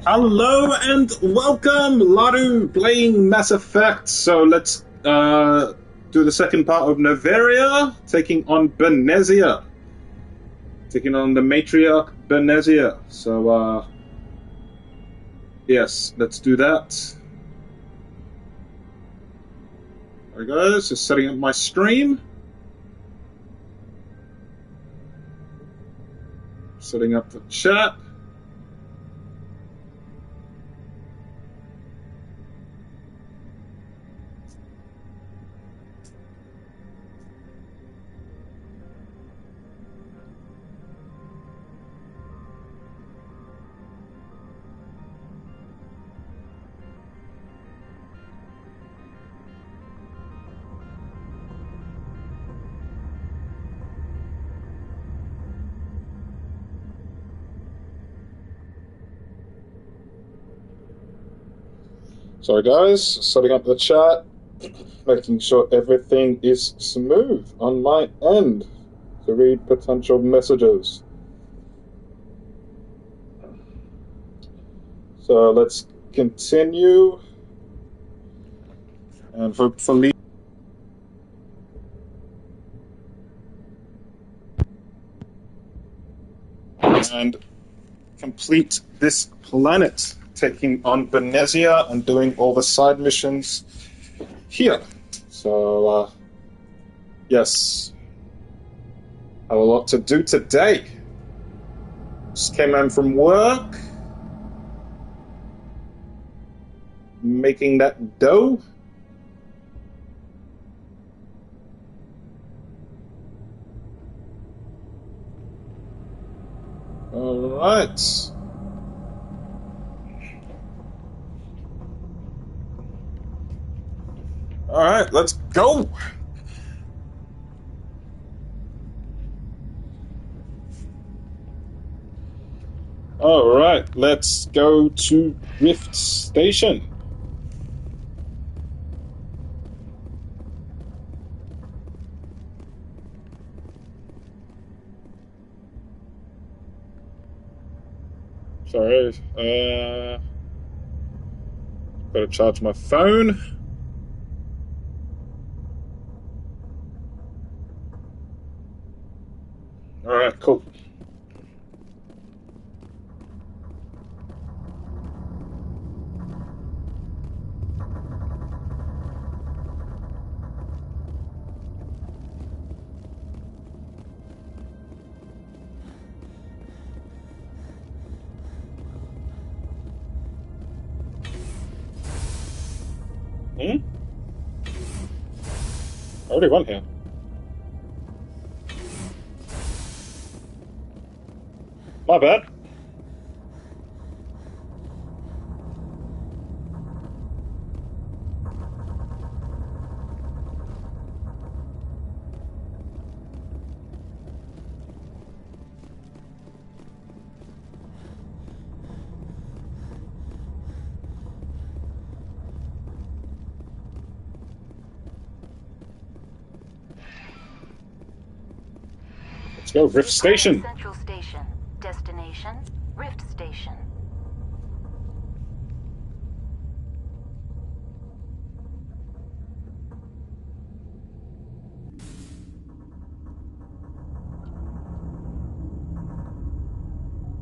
Hello and welcome, Ladu, playing Mass Effect. So let's do the second part of Noveria, taking on Benezia. Taking on the matriarch Benezia. So, yes, let's do that. There we go, just setting up my stream. Setting up the chat. Sorry guys, setting up the chat, making sure everything is smooth on my end to read potential messages. So let's continue and hopefully and complete this planet, taking on Benezia and doing all the side missions here. So, yes, have a lot to do today. Just came home from work, making that dough. All right. All right, let's go. All right, let's go to Rift Station. Sorry, gotta charge my phone. All right, cool. I already went here. My bad. Let's go, Rift Station. Central Station. Destination, Rift Station.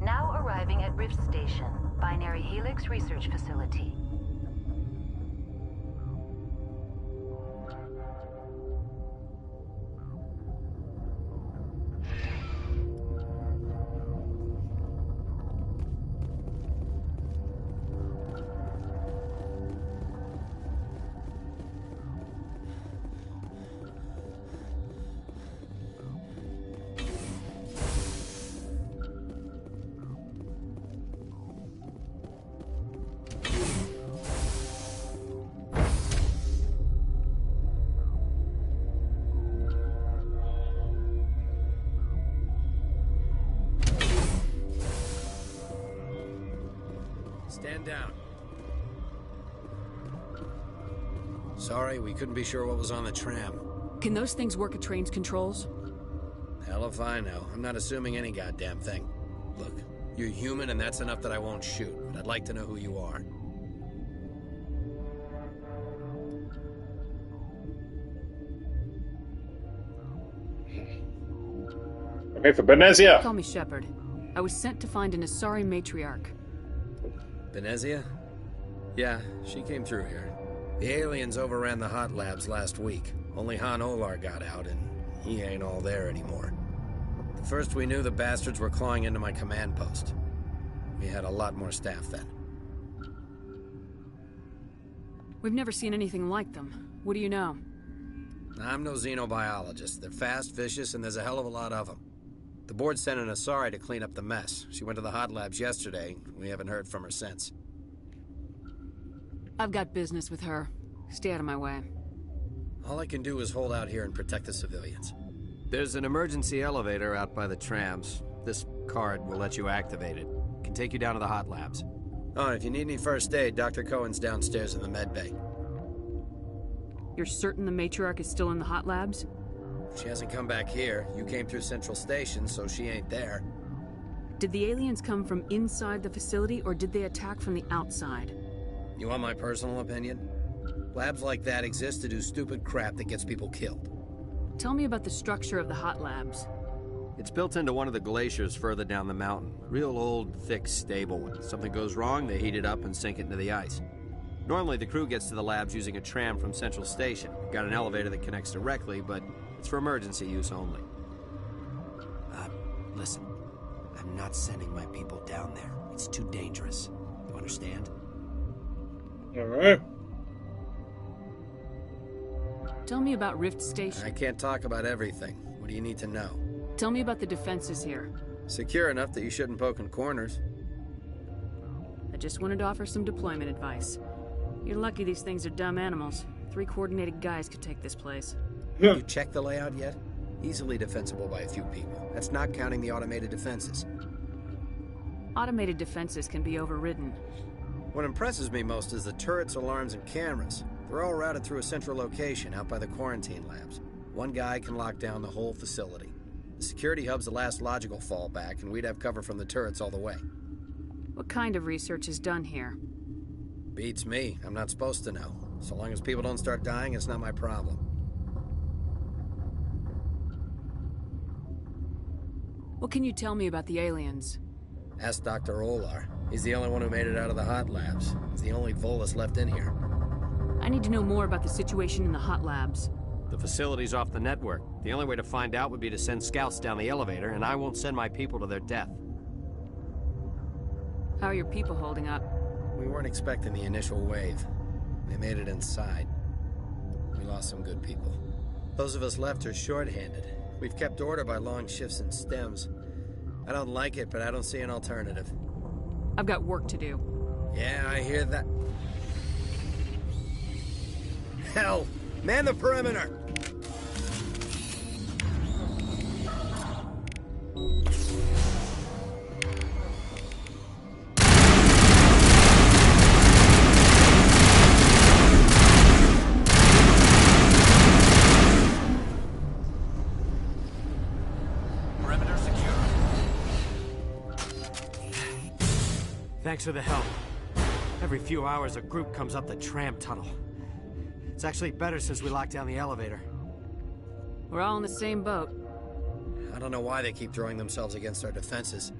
Now arriving at Rift Station, Binary Helix Research Facility. Stand down. Sorry, we couldn't be sure what was on the tram. Can those things work at train's controls? Hell if I know. I'm not assuming any goddamn thing. Look, You're human, and that's enough that I won't shoot. But I'd like to know who you are. Okay, for Benezia. Call me Shepard. I was sent to find an Asari matriarch. Benezia? Yeah, she came through here. The aliens overran the hot labs last week. Only Han Olar got out, and he ain't all there anymore. The first we knew, the bastards were clawing into my command post. We had a lot more staff then. We've never seen anything like them. What do you know? I'm no xenobiologist. They're fast, vicious, and there's a hell of a lot of them. The board sent an Asari to clean up the mess. She went to the hot labs yesterday. We haven't heard from her since. I've got business with her. Stay out of my way. All I can do is hold out here and protect the civilians. There's an emergency elevator out by the trams. This card will let you activate it. It can take you down to the hot labs. Oh, and if you need any first aid, Dr. Cohen's downstairs in the med bay. You're certain the matriarch is still in the hot labs? She hasn't come back here. You came through Central Station, so she ain't there. Did the aliens come from inside the facility, or did they attack from the outside? You want my personal opinion? Labs like that exist to do stupid crap that gets people killed. Tell me about the structure of the hot labs. It's built into one of the glaciers further down the mountain. Real old, thick, stable. When something goes wrong, they heat it up and sink it into the ice. Normally, the crew gets to the labs using a tram from Central Station. We've got an elevator that connects directly, but it's for emergency use only. Listen. I'm not sending my people down there. It's too dangerous. You understand? Alright. Tell me about Rift Station. I can't talk about everything. What do you need to know? Tell me about the defenses here. Secure enough that you shouldn't poke in corners. I just wanted to offer some deployment advice. You're lucky these things are dumb animals. 3 coordinated guys could take this place. You checked the layout yet? Easily defensible by a few people. That's not counting the automated defenses. Automated defenses can be overridden. What impresses me most is the turrets, alarms, and cameras. They're all routed through a central location out by the quarantine labs. One guy can lock down the whole facility. The security hub's the last logical fallback, and we'd have cover from the turrets all the way. What kind of research is done here? Beats me. I'm not supposed to know. So long as people don't start dying, it's not my problem. What can you tell me about the aliens? Ask Dr. Olar. He's the only one who made it out of the hot labs. He's the only Volus left in here. I need to know more about the situation in the hot labs. The facility's off the network. The only way to find out would be to send scouts down the elevator, and I won't send my people to their death. How are your people holding up? We weren't expecting the initial wave. They made it inside. We lost some good people. Those of us left are short-handed. We've kept order by long shifts and stems. I don't like it, but I don't see an alternative. I've got work to do. Yeah, I hear that. Hell! Man the perimeter! Thanks for the help. Every few hours, a group comes up the tram tunnel. It's actually better since we locked down the elevator. We're all in the same boat. I don't know why they keep throwing themselves against our defenses.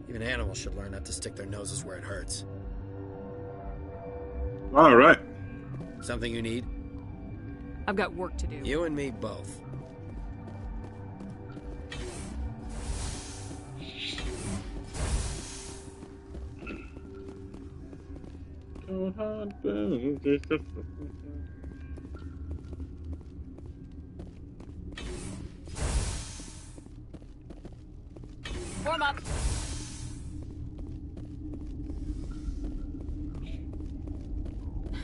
Even animals should learn not to stick their noses where it hurts. Alright. Something you need? I've got work to do. You and me both. Warm up.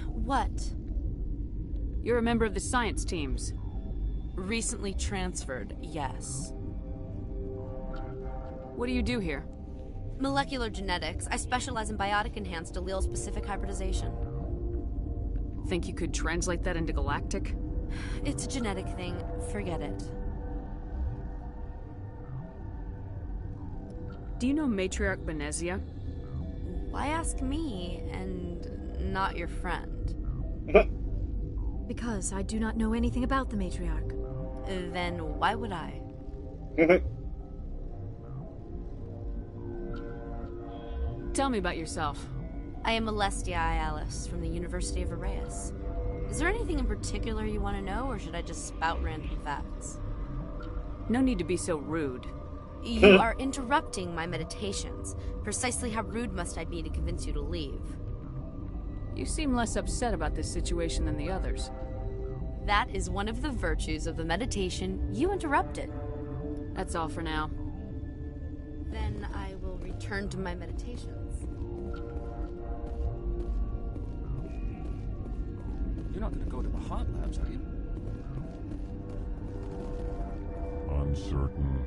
What? You're a member of the science teams. Recently transferred, yes. What do you do here? Molecular genetics. I specialize in biotic-enhanced allele-specific hybridization. Think you could translate that into galactic? It's a genetic thing. Forget it. Do you know Matriarch Benezia? Why ask me and not your friend? Because I do not know anything about the matriarch. Then why would I? Tell me about yourself. I am Alestia Ialis from the University of Arraeus. Is there anything in particular you want to know, or should I just spout random facts? No need to be so rude. You are interrupting my meditations. Precisely how rude must I be to convince you to leave? You seem less upset about this situation than the others. That is one of the virtues of the meditation you interrupted. That's all for now. Then I will return to my meditations. You're not going to go to the hot labs, are you? Uncertain.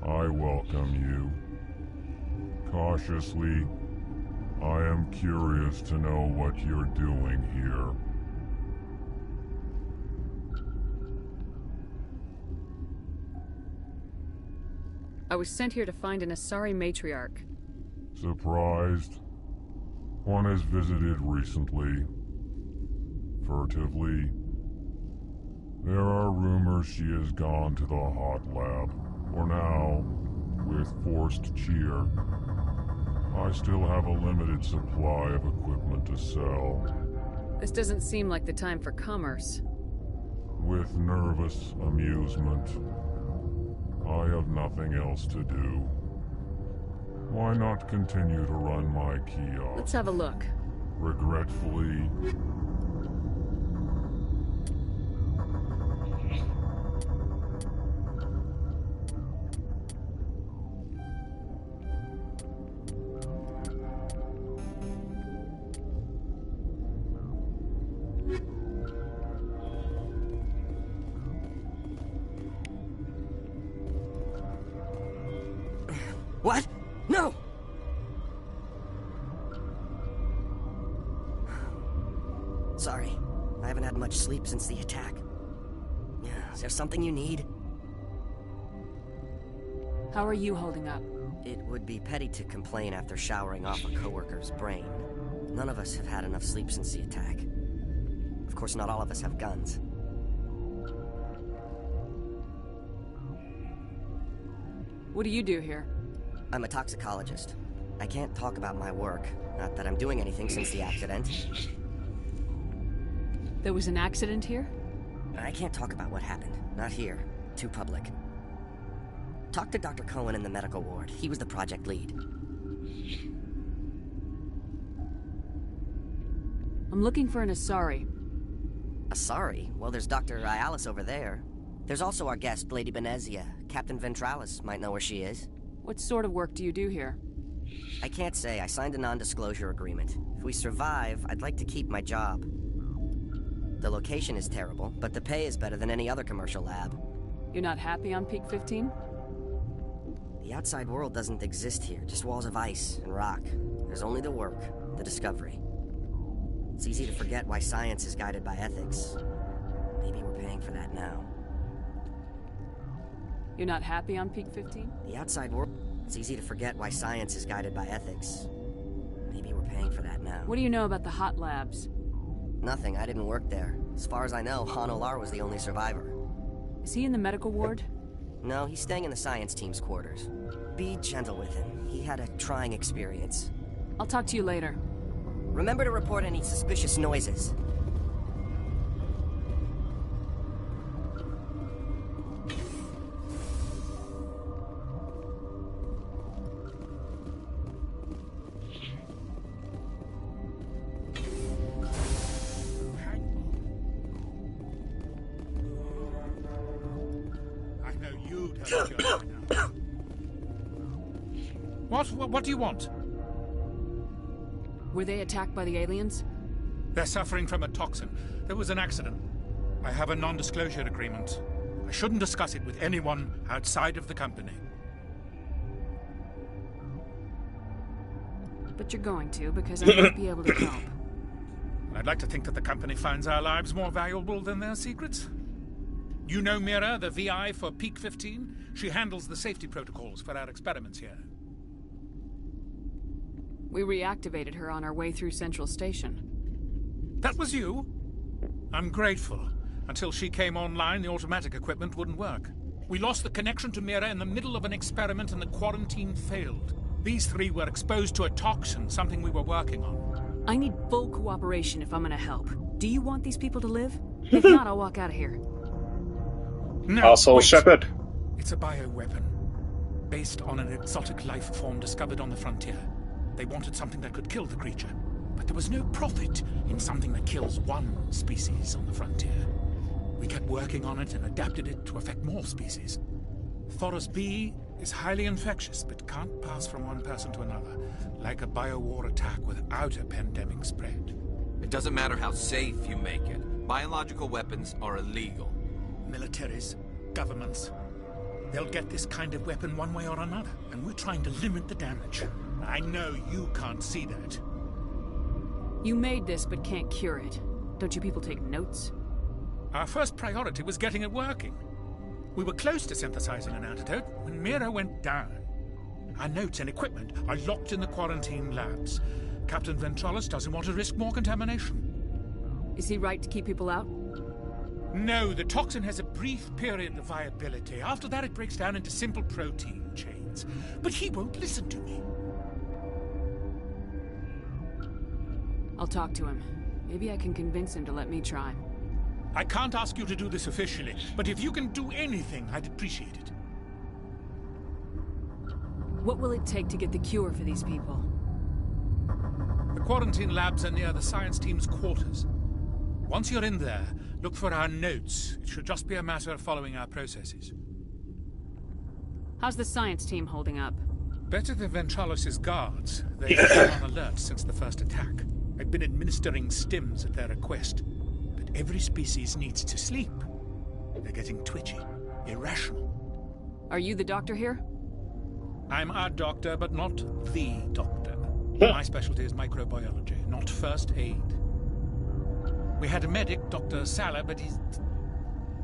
I welcome you. Cautiously, I am curious to know what you're doing here. I was sent here to find an Asari matriarch. Surprised? One has visited recently. Furtively. There are rumors she has gone to the hot lab. For now, with forced cheer. I still have a limited supply of equipment to sell. This doesn't seem like the time for commerce. With nervous amusement. I have nothing else to do. Why not continue to run my kiosk? Let's have a look. Regretfully... What? No! Sorry. I haven't had much sleep since the attack. Is there something you need? How are you holding up? It would be petty to complain after showering off a coworker's brain. None of us have had enough sleep since the attack. Of course, not all of us have guns. What do you do here? I'm a toxicologist. I can't talk about my work. Not that I'm doing anything since the accident. There was an accident here? I can't talk about what happened. Not here. Too public. Talk to Dr. Cohen in the medical ward. He was the project lead. I'm looking for an Asari. Asari? Well, there's Dr. Ialis over there. There's also our guest, Lady Benezia. Captain Ventralis might know where she is. What sort of work do you do here? I can't say. I signed a non-disclosure agreement. If we survive, I'd like to keep my job. The location is terrible, but the pay is better than any other commercial lab. You're not happy on Peak 15? The outside world doesn't exist here, just walls of ice and rock. There's only the work, the discovery. It's easy to forget why science is guided by ethics. Maybe we're paying for that now. You're not happy on Peak 15? The outside world... It's easy to forget why science is guided by ethics. Maybe we're paying for that now. What do you know about the hot labs? Nothing. I didn't work there. As far as I know, Han Olar was the only survivor. Is he in the medical ward? No, he's staying in the science team's quarters. Be gentle with him. He had a trying experience. I'll talk to you later. Remember to report any suspicious noises. What do you want? Were they attacked by the aliens? They're suffering from a toxin. There was an accident. I have a non-disclosure agreement. I shouldn't discuss it with anyone outside of the company. But you're going to, because I might be able to help. I'd like to think that the company finds our lives more valuable than their secrets. You know Mira, the VI for Peak 15? She handles the safety protocols for our experiments here. We reactivated her on our way through Central Station. That was you? I'm grateful. Until she came online, the automatic equipment wouldn't work. We lost the connection to Mira in the middle of an experiment and the quarantine failed. These three were exposed to a toxin, something we were working on. I need full cooperation if I'm gonna help. Do you want these people to live? If not, I'll walk out of here. No, Asshole Shepherd. It's a bioweapon, based on an exotic life form discovered on the frontier. They wanted something that could kill the creature, but there was no profit in something that kills one species on the frontier. We kept working on it and adapted it to affect more species. Thoros B is highly infectious, but can't pass from one person to another, like a biowar attack without a pandemic spread. It doesn't matter how safe you make it. Biological weapons are illegal. Militaries, governments, they'll get this kind of weapon one way or another, and we're trying to limit the damage. I know you can't see that. You made this, but can't cure it. Don't you people take notes? Our first priority was getting it working. We were close to synthesizing an antidote when Mira went down. Our notes and equipment are locked in the quarantine labs. Captain Ventralis doesn't want to risk more contamination. Is he right to keep people out? No, the toxin has a brief period of viability. After that, it breaks down into simple protein chains. But he won't listen to me. I'll talk to him. Maybe I can convince him to let me try. I can't ask you to do this officially, but if you can do anything, I'd appreciate it. What will it take to get the cure for these people? The quarantine labs are near the science team's quarters. Once you're in there, look for our notes. It should just be a matter of following our processes. How's the science team holding up? Better than Ventralis' guards. They've been on alert since the first attack. I've been administering stims at their request. But every species needs to sleep. They're getting twitchy, irrational. Are you the doctor here? I'm our doctor, but not the doctor. My specialty is microbiology, not first aid. We had a medic, Dr. Sala, but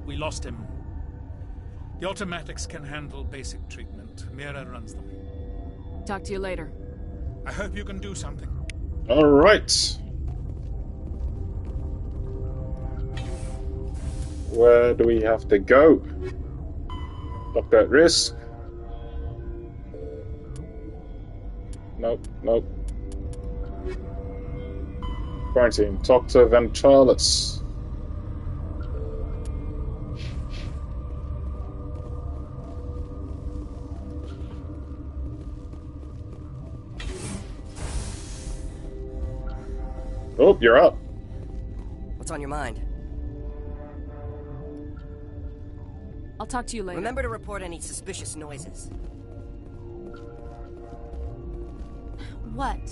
we lost him. The automatics can handle basic treatment. Mira runs them. Talk to you later. I hope you can do something. All right. Where do we have to go? Doctor at risk. Nope, nope. Quarantine. Talk to Ventralis. Oh, you're up. What's on your mind? I'll talk to you later. Remember to report any suspicious noises. What?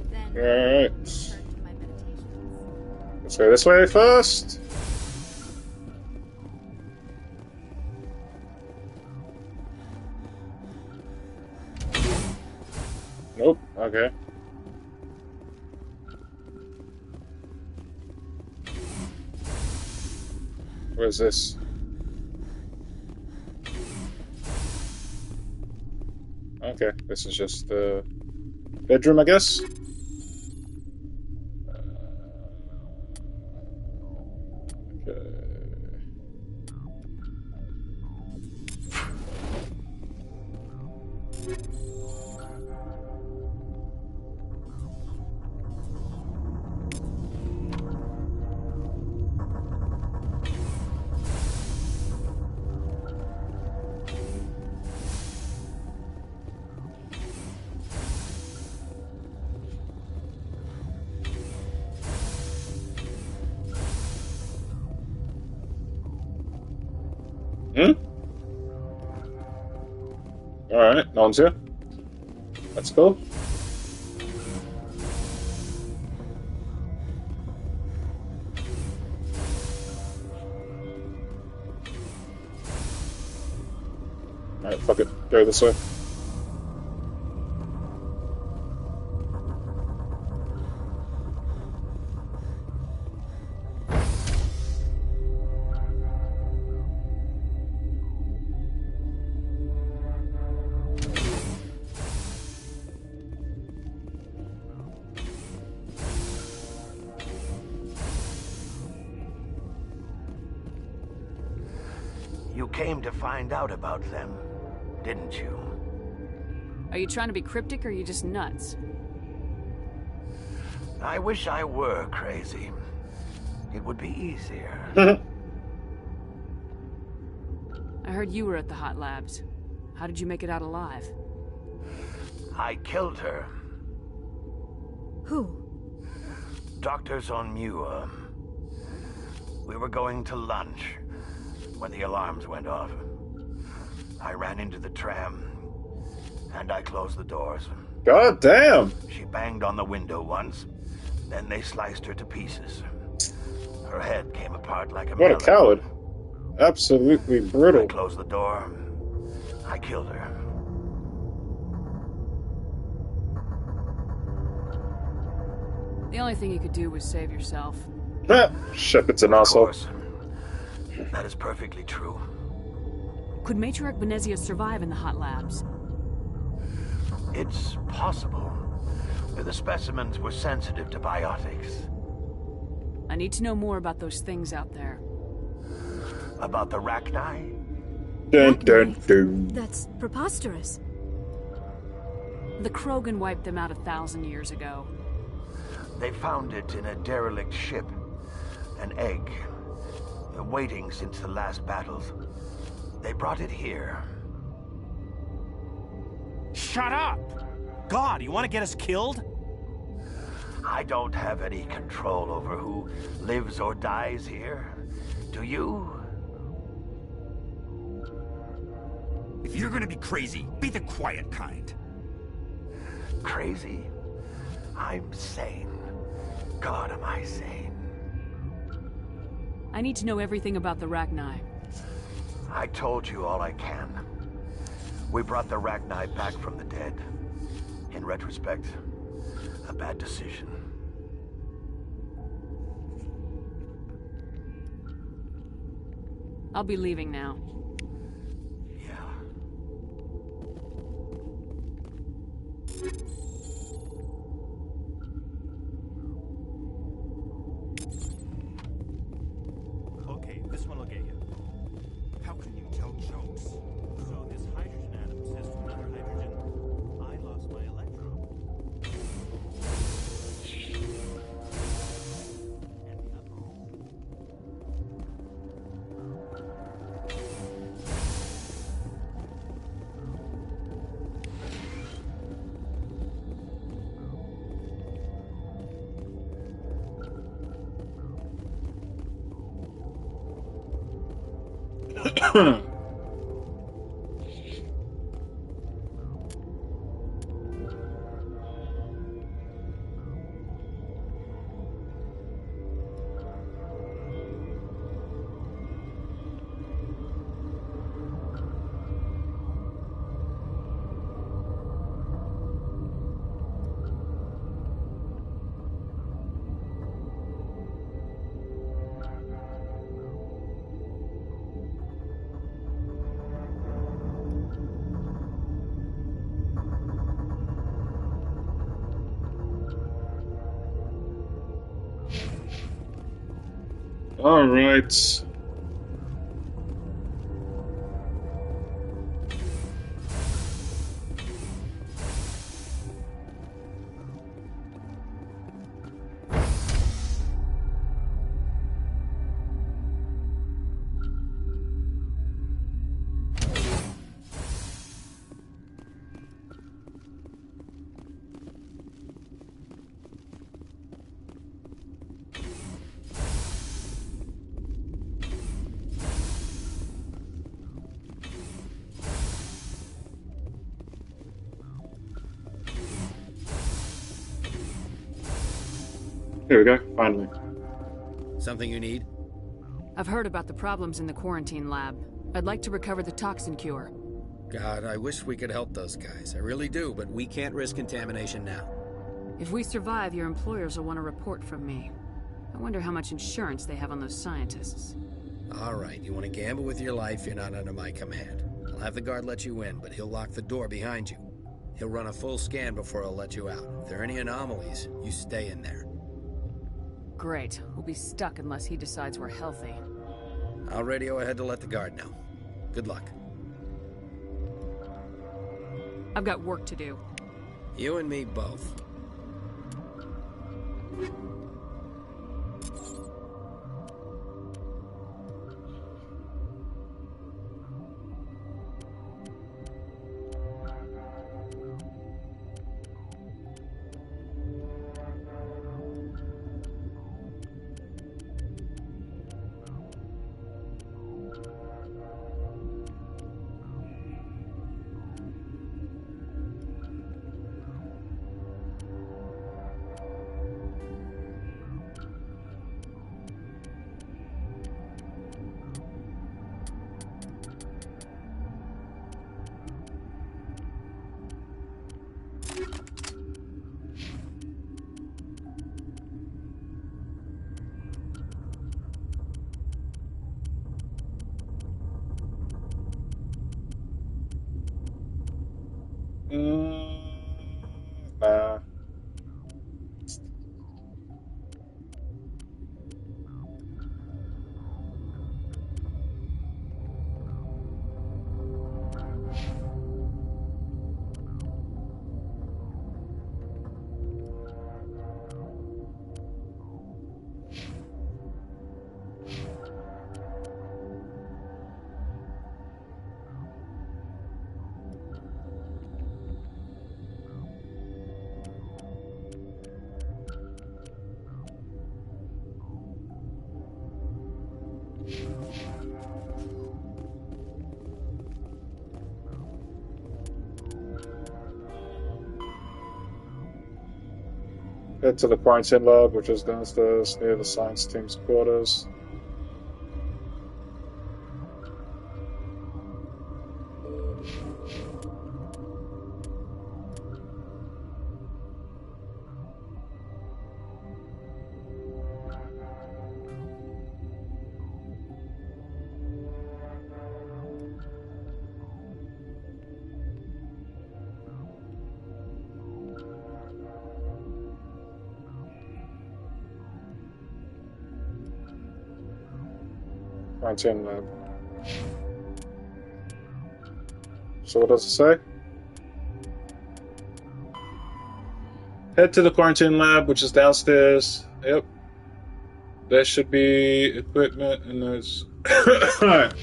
Then Alright. turn to my meditations. Let's go this way first. Nope, okay. Where's this? Okay, this is just the bedroom, I guess. Okay. Alright, no one's here. Let's go. Alright, fuck it. Go this way. You came to find out about them, didn't you? Are you trying to be cryptic or are you just nuts? I wish I were crazy. It would be easier. I heard you were at the hot labs. How did you make it out alive? I killed her. Who? Doctors on Muir. We were going to lunch when the alarms went off. I ran into the tram, and I closed the doors. God damn! She banged on the window once, then they sliced her to pieces. Her head came apart like a What melon. a coward. Absolutely brutal. I closed the door. I killed her. The only thing you could do was save yourself. Shepard's an asshole. Of course. That is perfectly true. Could Matriarch Benezia survive in the hot labs? It's possible. The specimens were sensitive to biotics. I need to know more about those things out there. About the Rachni? Dun dun dun. That's preposterous. The Krogan wiped them out 1,000 years ago. They found it in a derelict ship. An egg. Waiting since the last battles. They brought it here. Shut up! God, you want to get us killed? I don't have any control over who lives or dies here. Do you? If you're gonna be crazy, be the quiet kind. Crazy? I'm sane. God, am I sane? I need to know everything about the Rachni. I told you all I can. We brought the Rachni back from the dead. In retrospect, a bad decision. I'll be leaving now. Yeah. Okay, this one will get you. How can you tell jokes? So this hydrogen atom says to another hydrogen, I lost my electron. And the other. All right. Here we go, finally. Something you need? I've heard about the problems in the quarantine lab. I'd like to recover the toxin cure. God, I wish we could help those guys. I really do, but We can't risk contamination now. If we survive, your employers will want a report from me. I wonder how much insurance they have on those scientists. all right, you want to gamble with your life, you're not under my command. I'll have the guard let you in, but he'll lock the door behind you. He'll run a full scan before he'll let you out. If there are any anomalies, you stay in there. Great. We'll be stuck unless he decides we're healthy. I'll radio ahead to let the guard know. Good luck. I've got work to do. You and me both. Nah. Head to the quarantine lab, which is downstairs near the science team's quarters. Quarantine lab. So what does it say? Head to the quarantine lab, which is downstairs. Yep. There should be equipment and there's... Alright.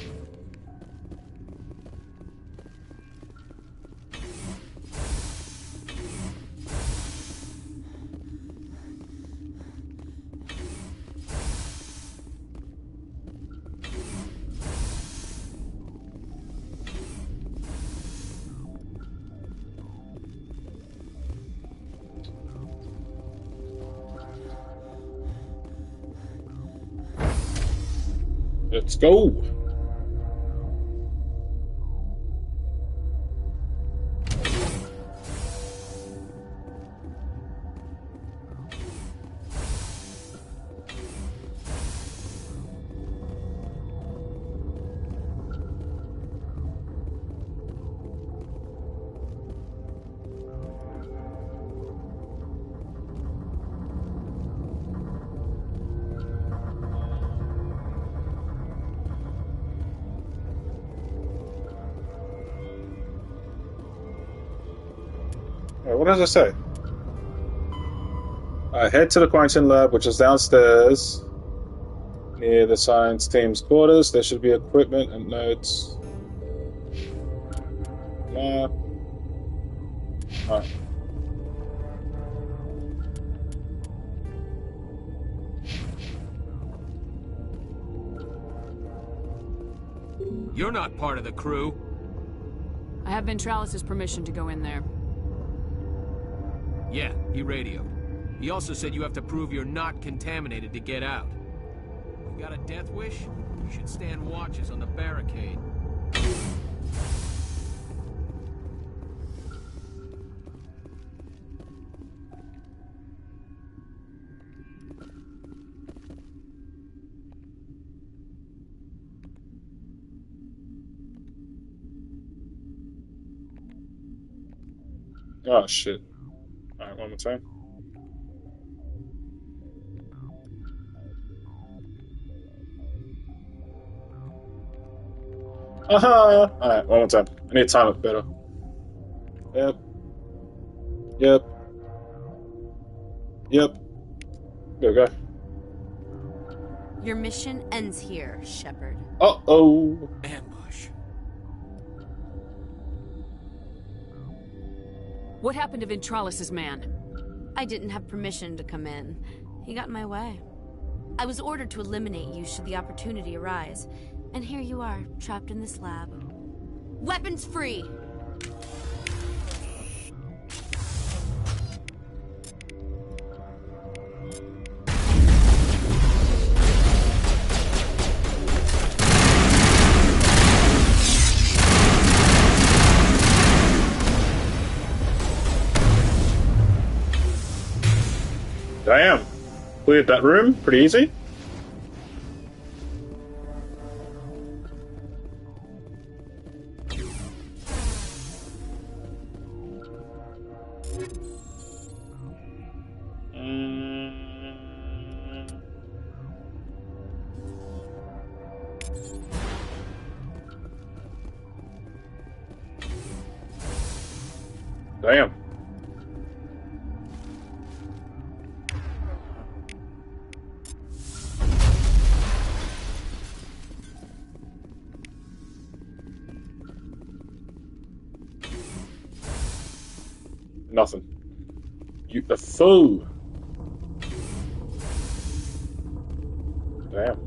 Let's go. What does it say? Head to the quarantine lab, which is downstairs near the science team's quarters. There should be equipment and notes. Nah. Alright. You're not part of the crew. I have Ventralis' permission to go in there. Yeah, he radioed. He also said you have to prove you're not contaminated to get out. You got a death wish? You should stand watches on the barricade. Oh shit. Alright, one more time. Aha! Alright, one more time. I need to time it better. Yep. Yep. Yep. There we go. Your mission ends here, Shepard. Uh-oh. Ambush. What happened to Ventralis's man? I didn't have permission to come in. He got in my way. I was ordered to eliminate you should the opportunity arise. And here you are, trapped in this lab. Weapons free! Damn. Cleared that room pretty easy. Damn. Nothing. You a fool. Damn.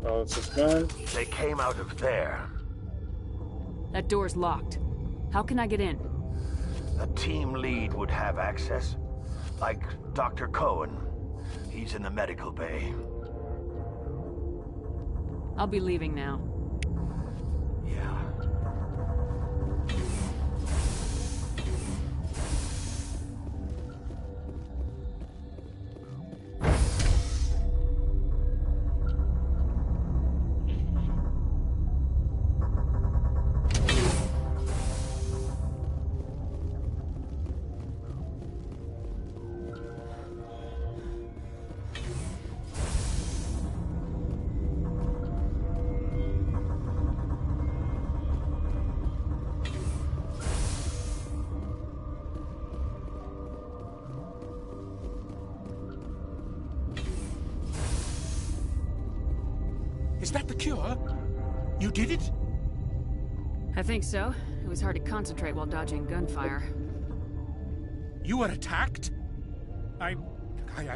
Oh, it's this guy. They came out of there. That door's locked. How can I get in? A team lead would have access. Like Dr. Cohen. He's in the medical bay. I'll be leaving now. Yeah. Is that the cure? You did it? I think so. It was hard to concentrate while dodging gunfire. You were attacked? I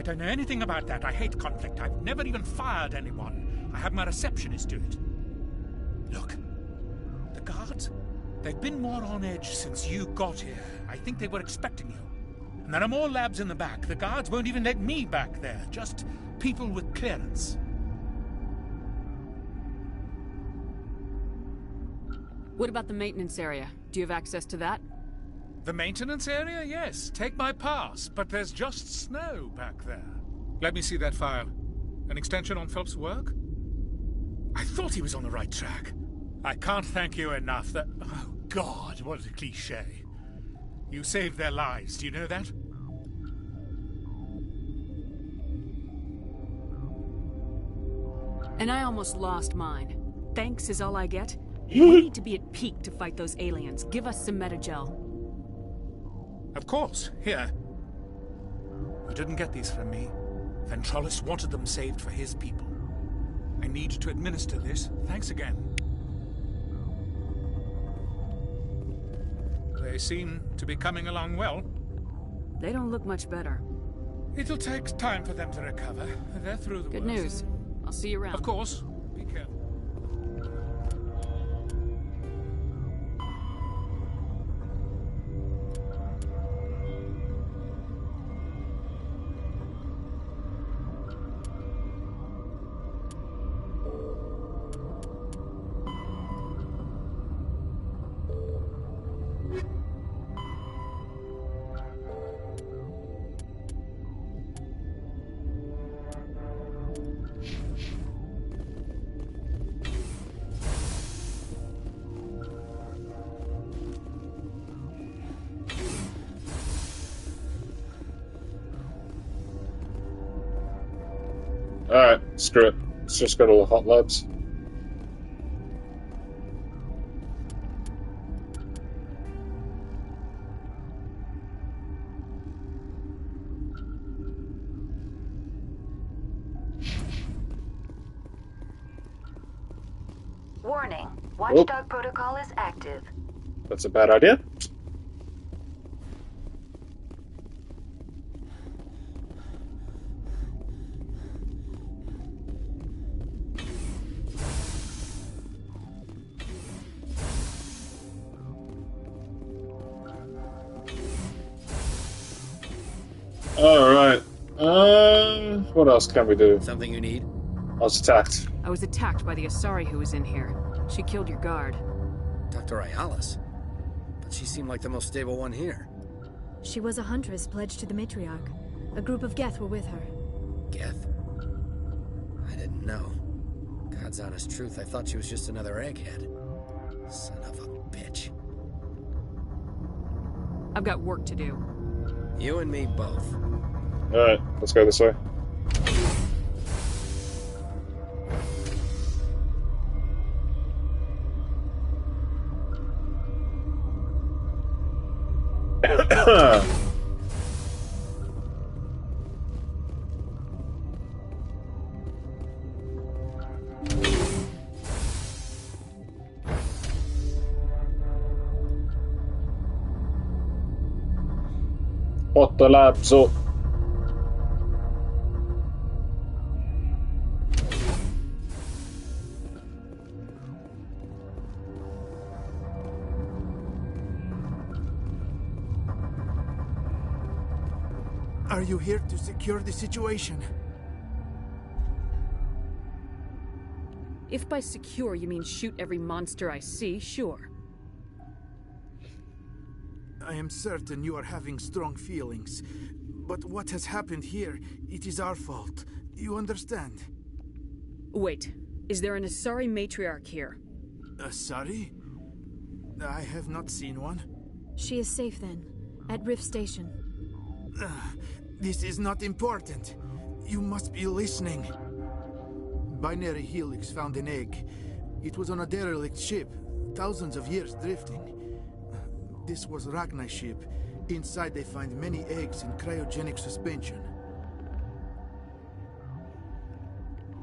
don't know anything about that. I hate conflict. I've never even fired anyone. I have my receptionist do it. Look, the guards, they've been more on edge since you got here. I think they were expecting you. And there are more labs in the back. The guards won't even let me back there. Just people with clearance. What about the maintenance area? Do you have access to that? The maintenance area? Yes. Take my pass. But there's just snow back there. Let me see that file. An extension on Phelps' work? I thought he was on the right track. I can't thank you enough that... Oh, God, what a cliché. You saved their lives. Do you know that? And I almost lost mine. Thanks is all I get? We need to be at peak to fight those aliens. Give us some Metagel. Of course. Here. You didn't get these from me. Ventralis wanted them saved for his people. I need to administer this. Thanks again. They seem to be coming along well. They don't look much better. It'll take time for them to recover. They're through the Good worst. news. I'll see you around. Of course. Be careful. Alright, screw it. Let's just go to the hot labs. Warning. Watchdog protocol is active. That's a bad idea. Alright. What else can we do? Something you need? I was attacked. I was attacked by the Asari who was in here. She killed your guard. Dr. Ayalis? But she seemed like the most stable one here. She was a huntress pledged to the matriarch. A group of Geth were with her. Geth? I didn't know. God's honest truth, I thought she was just another egghead. Son of a bitch. I've got work to do. You and me both. Alright, let's go this way. Ottolapso. Are you here to secure the situation? If by secure you mean shoot every monster I see, sure. I am certain you are having strong feelings. But what has happened here, it is our fault. You understand? Wait, is there an Asari matriarch here? Asari? I have not seen one. She is safe then, at Rift Station. This is not important. You must be listening. Binary Helix found an egg. It was on a derelict ship, thousands of years drifting. This was Rachni's ship. Inside they find many eggs in cryogenic suspension.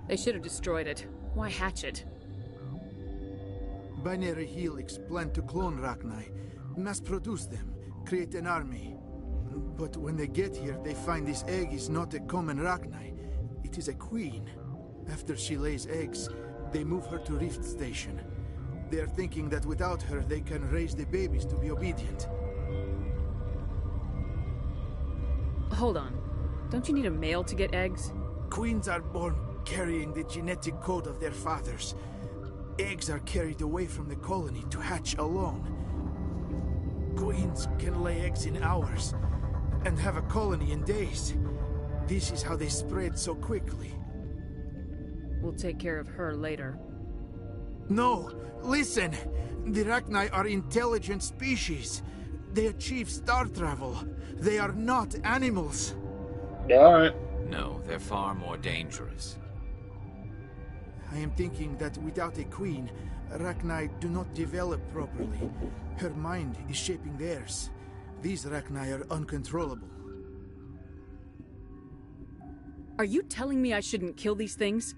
They should have destroyed it. Why hatch it? Binary Helix planned to clone Rachni, mass-produce them, create an army. But when they get here, they find this egg is not a common Rachni. It is a queen. After she lays eggs, they move her to Rift Station. They are thinking that without her, they can raise the babies to be obedient. Hold on. Don't you need a male to get eggs? Queens are born carrying the genetic code of their fathers. Eggs are carried away from the colony to hatch alone. Queens can lay eggs in hours and have a colony in days. This is how they spread so quickly. We'll take care of her later. No! Listen! The Rachni are intelligent species. They achieve star travel. They are not animals. Alright. No, they're far more dangerous. I am thinking that without a queen, Rachni do not develop properly. Her mind is shaping theirs. These Rachni are uncontrollable. Are you telling me I shouldn't kill these things?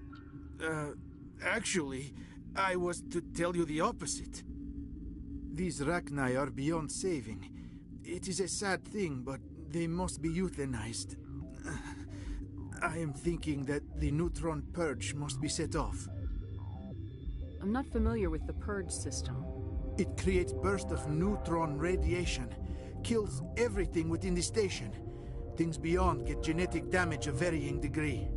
Actually, I was to tell you the opposite. These Rachni are beyond saving. It is a sad thing, but they must be euthanized. I am thinking that the neutron purge must be set off. I'm not familiar with the purge system. It creates bursts of neutron radiation, kills everything within the station. Things beyond get genetic damage of varying degree.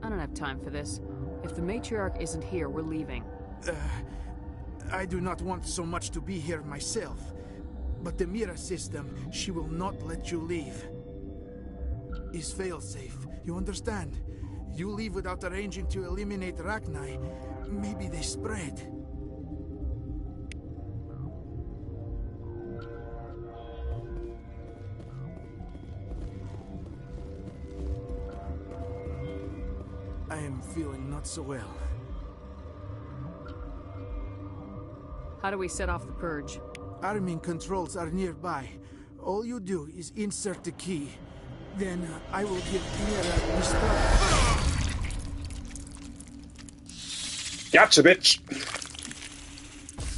I don't have time for this. If the matriarch isn't here, we're leaving. I do not want so much to be here myself. But the Mira system, she will not let you leave. Is fail-safe, you understand? You leave without arranging to eliminate Rachni, maybe they spread. I am feeling not so well. How do we set off the purge? Arming controls are nearby. All you do is insert the key. Then I will give Mira the start. Gotcha, bitch!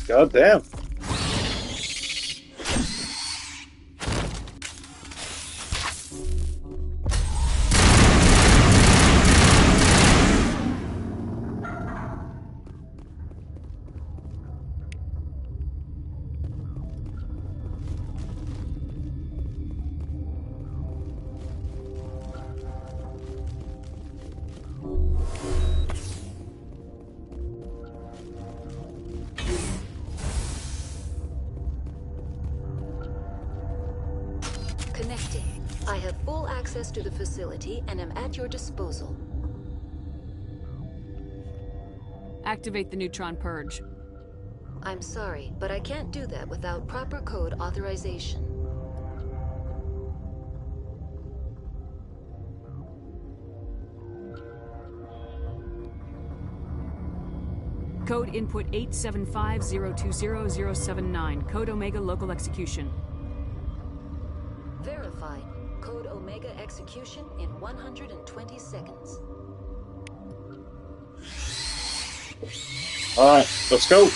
God damn. Connecting. I have full access to the facility and am at your disposal. Activate the neutron purge. I'm sorry, but I can't do that without proper code authorization. Code input 875020079. Code Omega local execution. Verified. Code Omega execution in 120 seconds. Alright, let's go.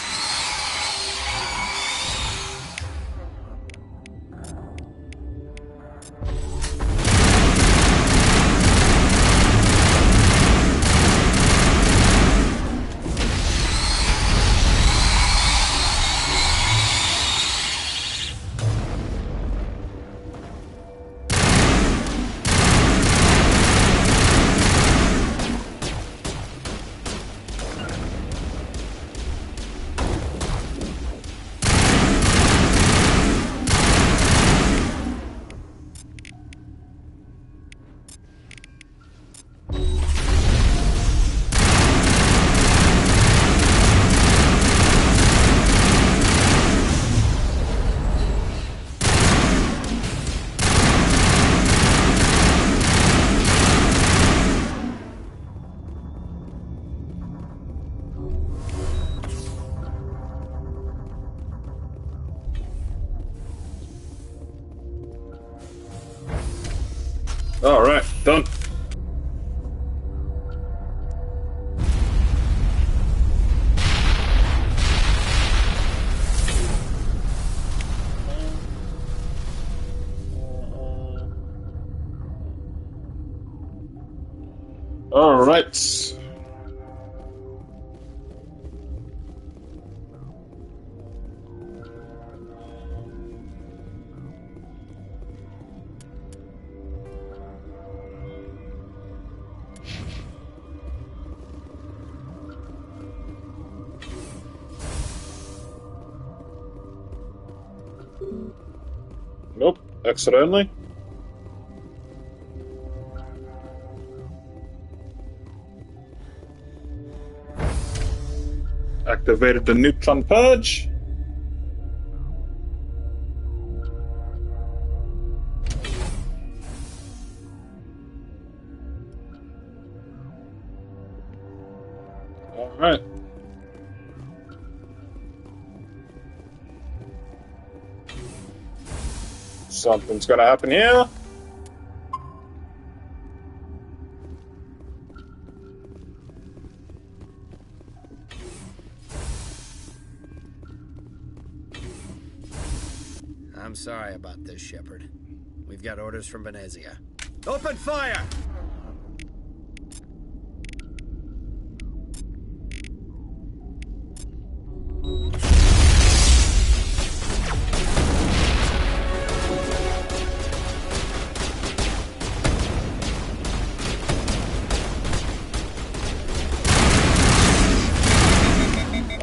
Alright, done. Alright. Nope, exit only. Activated the neutron purge. All right. Something's gonna happen here. I'm sorry about this, Shepard. We've got orders from Venezia. Open fire!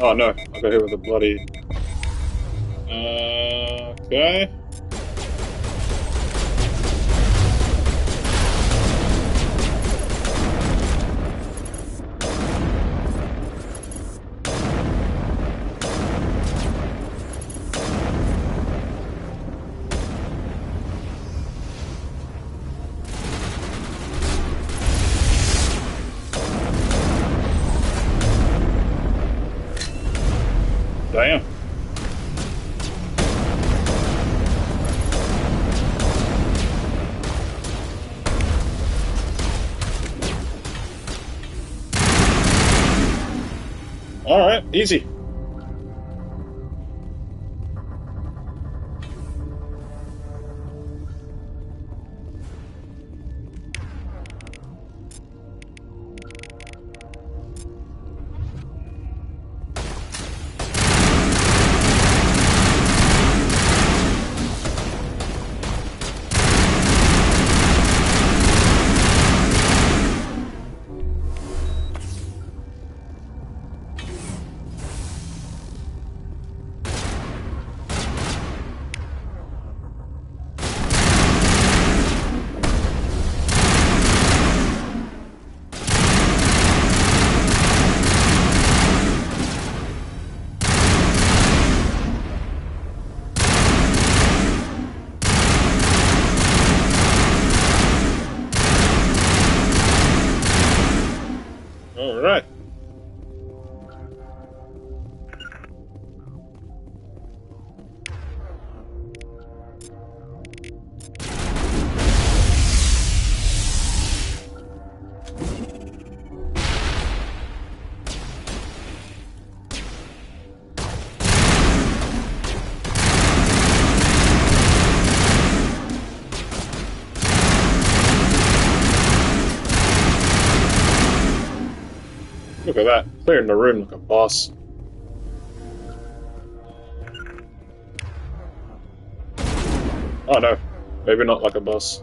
Oh no, I got hit with a bloody... Okay. Damn. Easy. Alright. Look at that, clearing the room like a boss. Oh no, maybe not like a boss.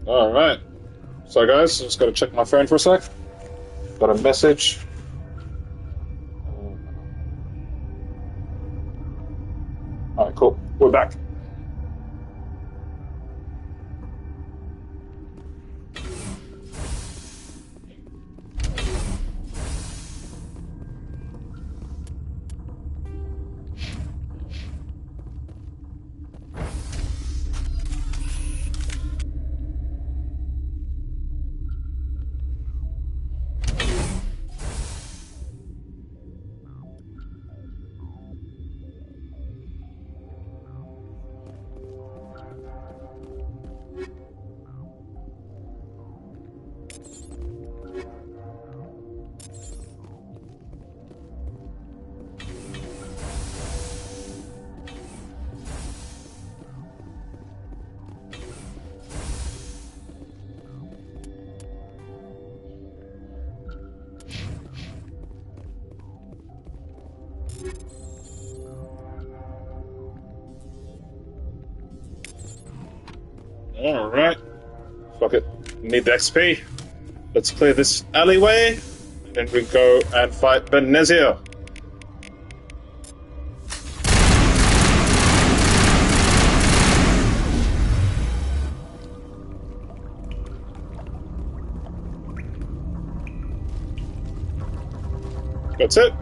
Alright. So guys, just gotta check my phone for a sec. Got a message. Alright, cool. We're back. Alright. Fuck it. Need the XP. Let's clear this alleyway. Then we go and fight Venezia. That's it.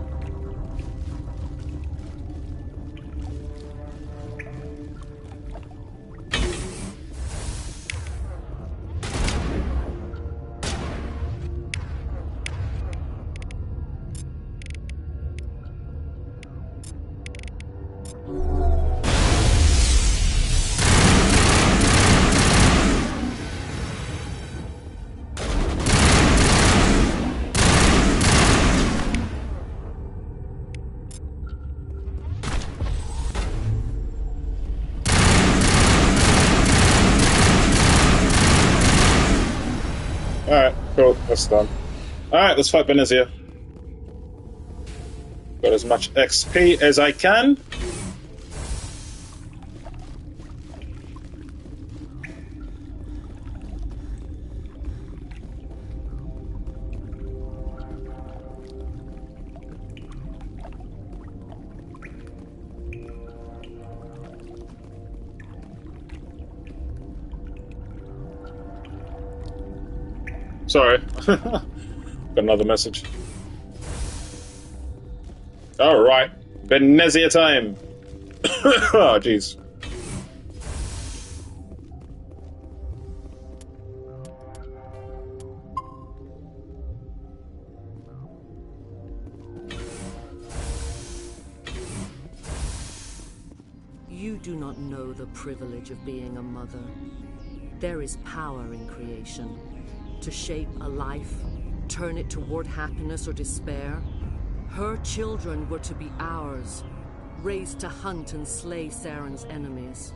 Alright, cool, that's done. Alright, let's fight Venezia. Got as much XP as I can. Sorry. Got another message. Alright. Benezia time. Oh, jeez. You do not know the privilege of being a mother. There is power in creation. To shape a life, turn it toward happiness or despair. Her children were to be ours, raised to hunt and slay Saren's enemies.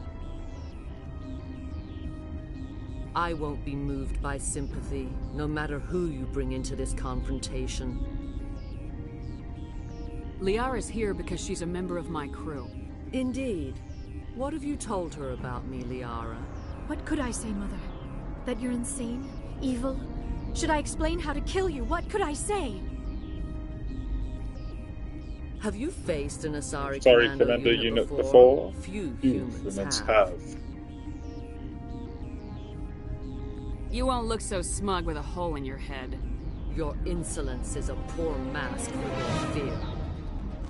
I won't be moved by sympathy, no matter who you bring into this confrontation. Liara's here because she's a member of my crew. Indeed. What have you told her about me, Liara? What could I say, Mother? That you're insane? Evil? Should I explain how to kill you? What could I say? Have you faced an Asari Commando unit before? Few humans have. You won't look so smug with a hole in your head. Your insolence is a poor mask for your fear.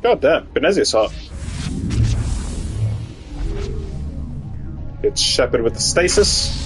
God damn, Benezia's hot. It's Shepard with the stasis.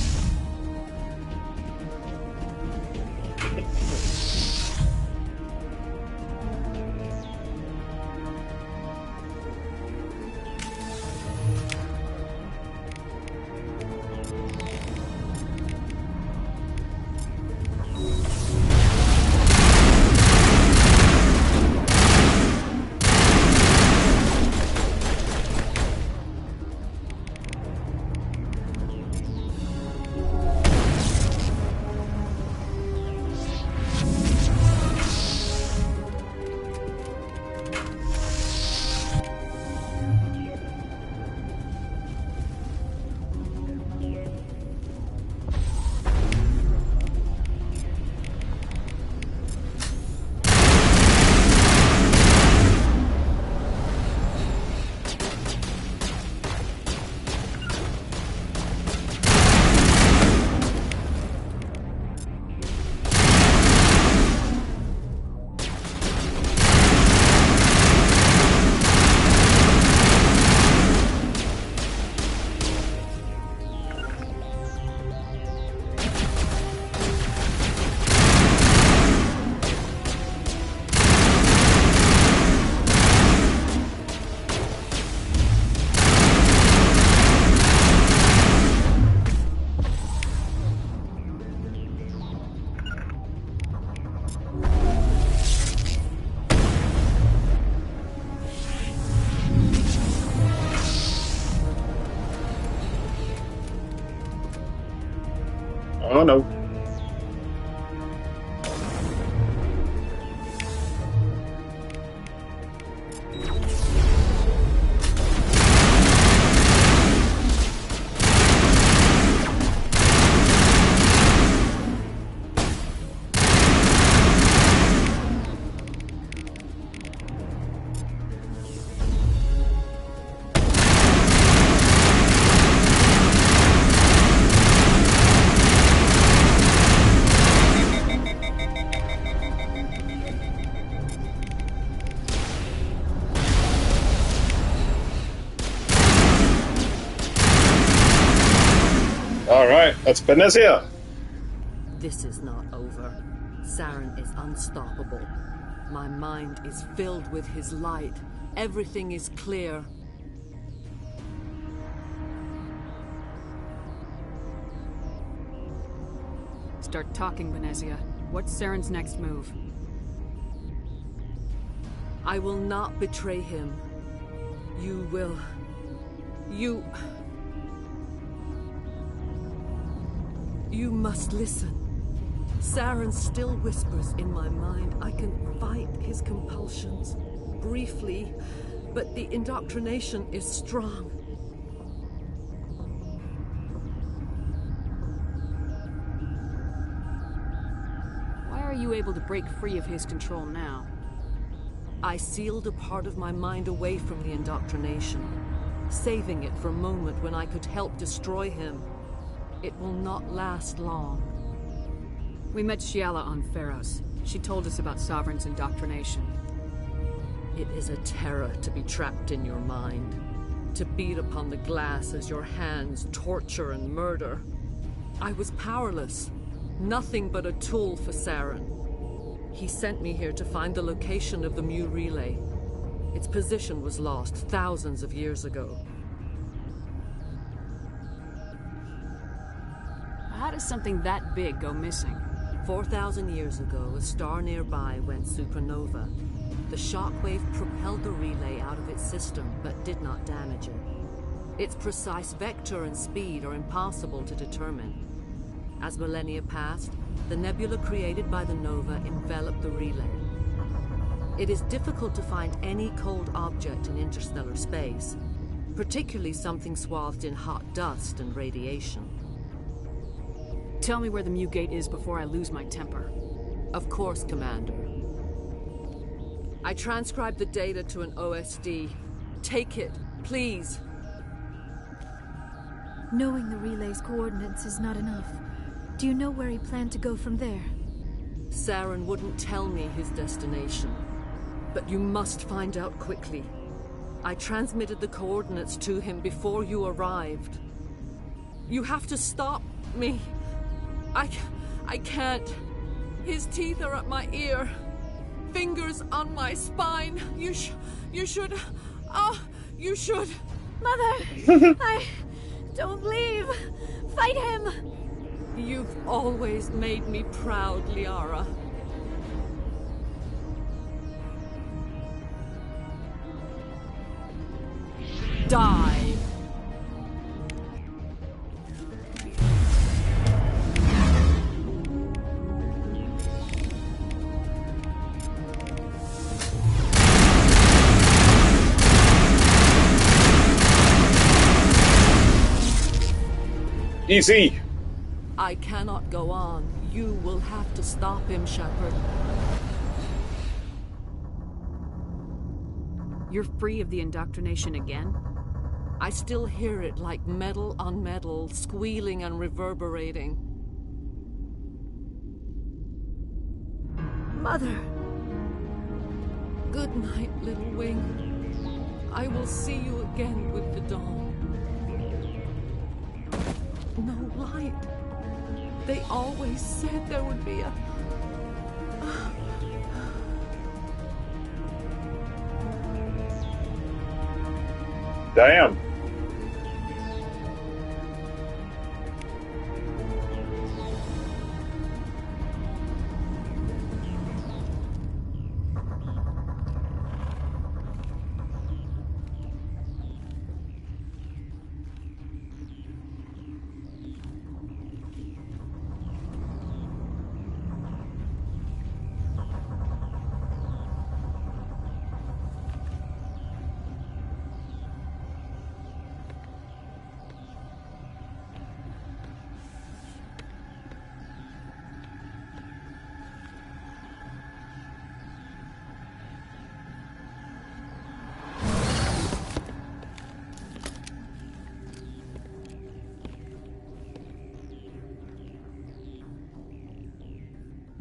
Oh no. Alright, that's Benezia. This is not over. Saren is unstoppable. My mind is filled with his light. Everything is clear. Start talking, Benezia. What's Saren's next move? I will not betray him. You will... You must listen. Saren still whispers in my mind. I can fight his compulsions. Briefly, but the indoctrination is strong. Why are you able to break free of his control now? I sealed a part of my mind away from the indoctrination, saving it for a moment when I could help destroy him. It will not last long. We met Shiala on Pharos. She told us about Sovereign's indoctrination. It is a terror to be trapped in your mind, to beat upon the glass as your hands torture and murder. I was powerless, nothing but a tool for Saren. He sent me here to find the location of the Mu relay. Its position was lost thousands of years ago. How does something that big go missing? 4,000 years ago, a star nearby went supernova. The shockwave propelled the relay out of its system, but did not damage it. Its precise vector and speed are impossible to determine. As millennia passed, the nebula created by the nova enveloped the relay. It is difficult to find any cold object in interstellar space, particularly something swathed in hot dust and radiation. Tell me where the Mu Gate is before I lose my temper. Of course, Commander. I transcribed the data to an OSD. Take it, please. Knowing the relay's coordinates is not enough. Do you know where he planned to go from there? Saren wouldn't tell me his destination. But you must find out quickly. I transmitted the coordinates to him before you arrived. You have to stop me. I can't. His teeth are at my ear. Fingers on my spine. You should. You should. Mother! Don't leave! Fight him! You've always made me proud, Liara. Die! Easy! I cannot go on. You will have to stop him, Shepard. You're free of the indoctrination again? I still hear it like metal on metal, squealing and reverberating. Mother! Good night, little wing. I will see you again with the dawn. No light. They always said there would be a... Damn.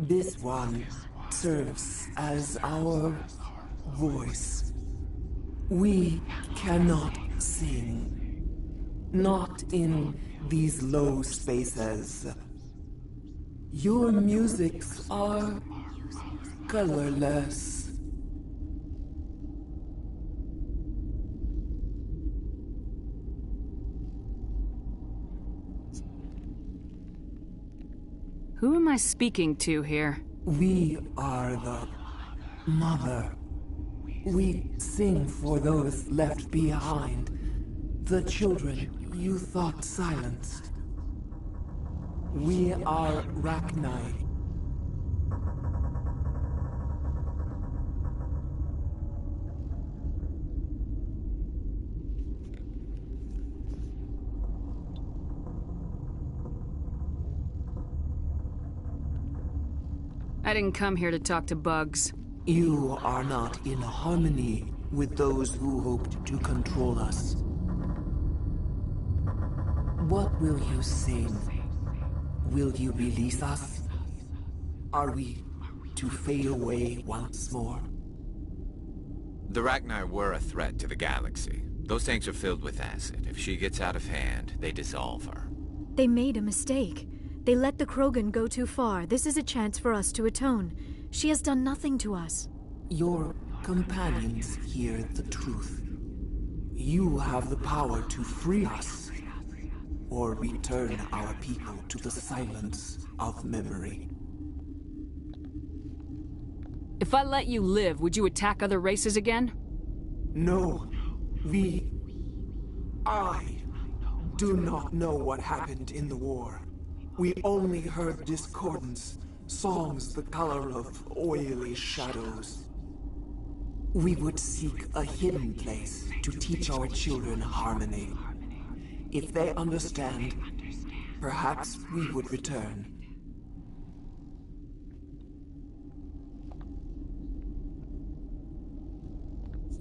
This one serves as our voice. We cannot sing. Not in these low spaces. Your musics are colorless. Who am I speaking to here? We are the Mother. We sing for those left behind. The children you thought silenced. We are Rachni. I didn't come here to talk to bugs. You are not in harmony with those who hoped to control us. What will you sing? Will you release us? Are we to fade away once more? The Rachni were a threat to the galaxy. Those tanks are filled with acid. If she gets out of hand, they dissolve her. They made a mistake. They let the Krogan go too far. This is a chance for us to atone. She has done nothing to us. Your companions hear the truth. You have the power to free us, or return our people to the silence of memory. If I let you live, would you attack other races again? No. I do not know what happened in the war. We only heard discordance, songs the color of oily shadows. We would seek a hidden place to teach our children harmony. If they understand, perhaps we would return.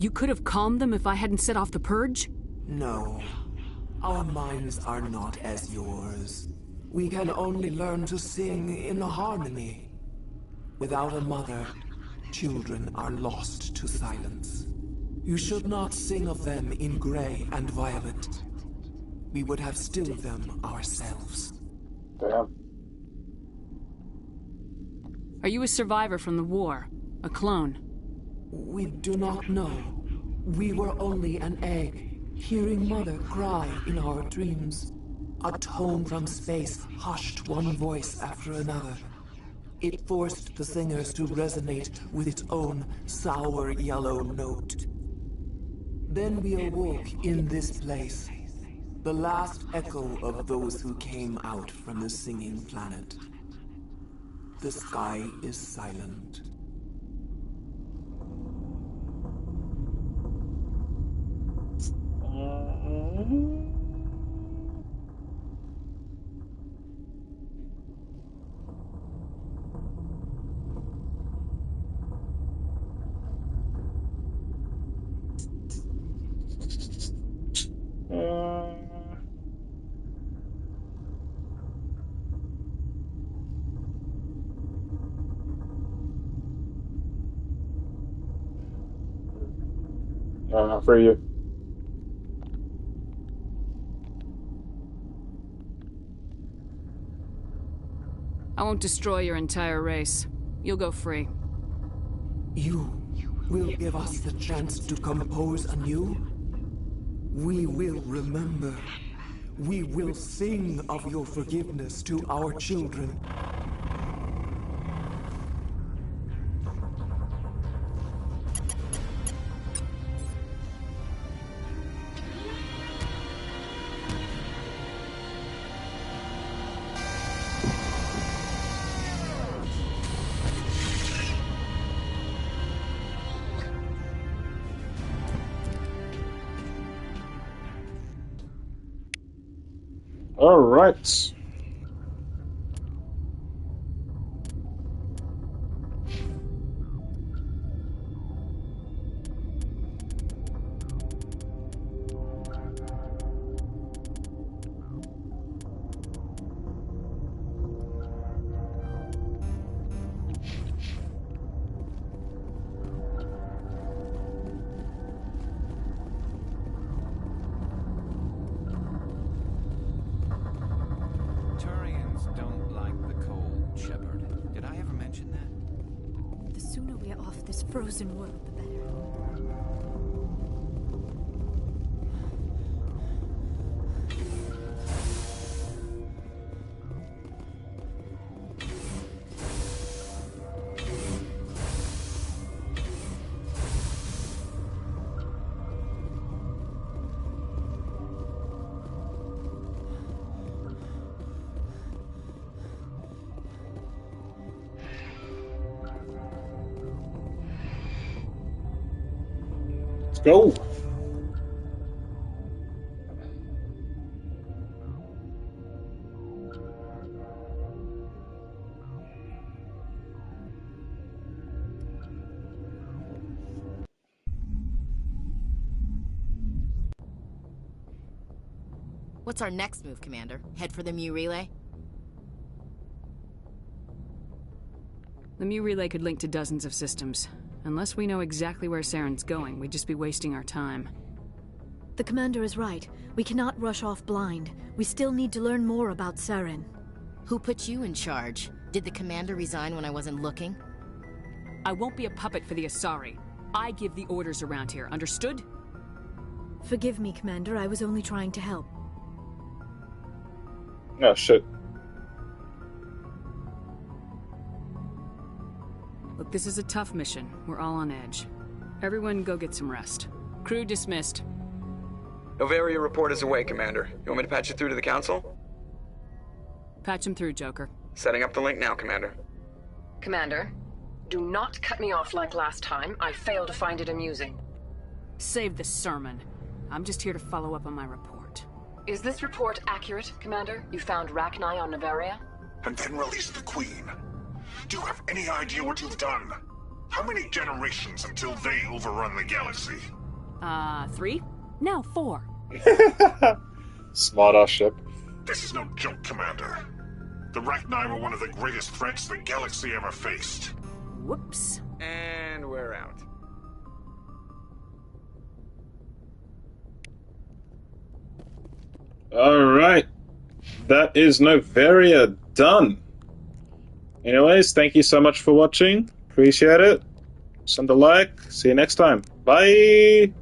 You could have calmed them if I hadn't set off the purge? No. Our minds are not as yours. We can only learn to sing in harmony. Without a mother, children are lost to silence. You should not sing of them in gray and violet. We would have stilled them ourselves. Damn. Are you a survivor from the war? A clone? We do not know. We were only an egg, hearing Mother cry in our dreams. A tone from space hushed one voice after another. It forced the singers to resonate with its own sour yellow note. Then we awoke in this place, the last echo of those who came out from the singing planet. The sky is silent. For you. I won't destroy your entire race. You'll go free. You will give us the chance to compose anew? We will remember. We will sing of your forgiveness to our children. All right. This frozen world, the better. Let's go. What's our next move, Commander? Head for the Mu relay? The Mu relay could link to dozens of systems. Unless we know exactly where Saren's going, we'd just be wasting our time. The commander is right. We cannot rush off blind. We still need to learn more about Saren. Who put you in charge? Did the commander resign when I wasn't looking? I won't be a puppet for the Asari. I give the orders around here, understood? Forgive me, Commander. I was only trying to help. Oh, shit. Look, this is a tough mission. We're all on edge. Everyone go get some rest. Crew dismissed. Noveria report is away, Commander. You want me to patch you through to the Council? Patch him through, Joker. Setting up the link now, Commander. Commander, do not cut me off like last time. I failed to find it amusing. Save the sermon. I'm just here to follow up on my report. Is this report accurate, Commander? You found Rachni on Noveria? And then released the Queen. Do you have any idea what you've done? How many generations until they overrun the galaxy? 3? Now 4. Smart-ass ship. This is no joke, Commander. The Rachni were one of the greatest threats the galaxy ever faced. Whoops. And we're out. Alright. That is Noveria done. Anyways, thank you so much for watching. Appreciate it. Send a like. See you next time. Bye!